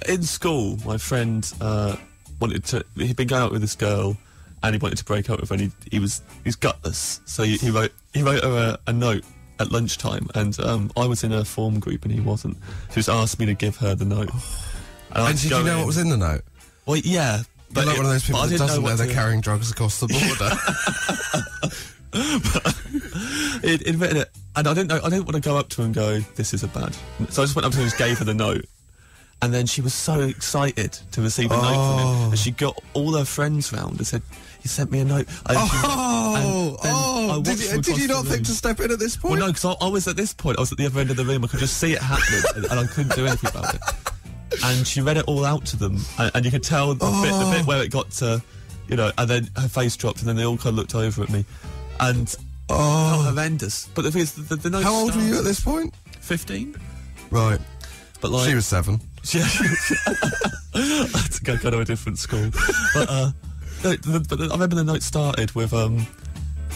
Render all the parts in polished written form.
in school, my friend he'd been going out with this girl, and he wanted to break up with her, and he's gutless, so he wrote her a note at lunchtime, and I was in a form group and he wasn't, so he just asked me to give her the note. And did you know what was in the note? Well, yeah. But you're like one of those people that doesn't know they're carrying drugs across the border. He'd written it, and I didn't want to go up to her and go, this is a bad. So I just went up to her and just gave her the note. And then she was so excited to receive a note from him, and she got all her friends round and said, he sent me a note. Did you not think to step in at this point? Well, no, because I was at this point, I was at the other end of the room, I could just see it happening, and I couldn't do anything about it. And she read it all out to them, and you could tell the bit where it got to, and then her face dropped, and then they all kind of looked over at me, and horrendous. But the thing is, the note. How old were you at this point? 15. Right. But like, she was 7. Yeah. I had to go to a different school. But I remember the note started with,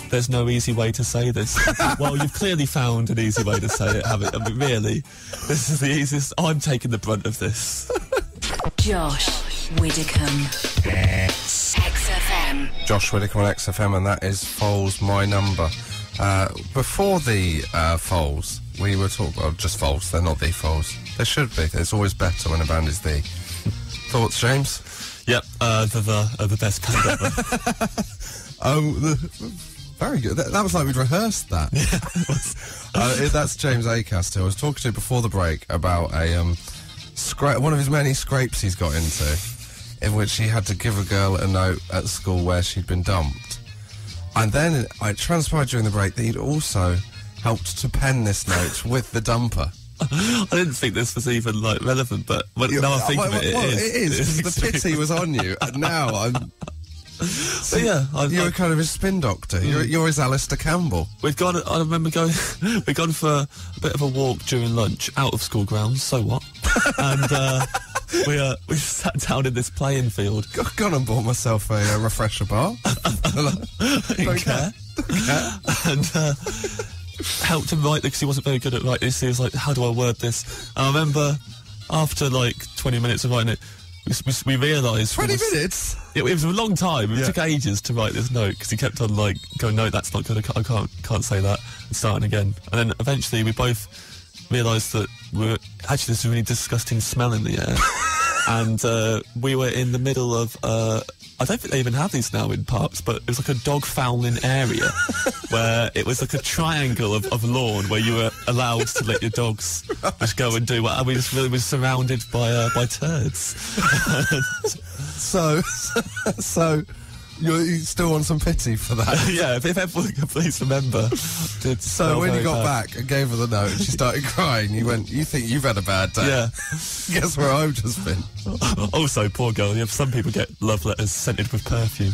there's no easy way to say this. Well, you've clearly found an easy way to say it, haven't you? I mean, really, this is the easiest. I'm taking the brunt of this. Josh Widdicombe XFM. Josh Widdicombe XFM, and that is Foals My Number. Before the Foals, we were talking, just Foals, they're not the Foals. They should be. It's always better when a band is the. Thoughts, James? Yep, the best band ever. Very good. That was like we'd rehearsed that. Yeah, that's James Acaster. I was talking to him before the break about one of his many scrapes he's got into, in which he had to give a girl a note at school where she'd been dumped. And then it transpired during the break that he'd also helped to pen this note with the dumper. I didn't think this was even relevant, but now I think of it, it is. It is, because the pity was on you, and now I'm... So yeah, you're kind of his spin doctor. You're his Alistair Campbell. I remember we'd gone for a bit of a walk during lunch out of school grounds. So what? And we sat down in this playing field. Gone and bought myself a refresher bar. Don't care. And helped him write because he wasn't very good at writing this. He was like, "How do I word this?" And I remember after 20 minutes of writing it, we realised... 20 minutes? It was a long time. It took ages to write this note, because he kept on going, no, that's not good, I can't say that, and starting again. And then eventually we both realised that there's a really disgusting smell in the air. And we were in the middle of... I don't think they even have these now in parks, but it was like a dog fouling area where it was like a triangle of lawn where you were allowed to let your dogs just go and do what. And we just really were surrounded by turds. So you still want some pity for that? Yeah, if everyone could please remember. So when you got back and gave her the note and she started crying, you went, you think you've had a bad day? Yeah. Guess where I've just been. Also, poor girl, some people get love letters scented with perfume.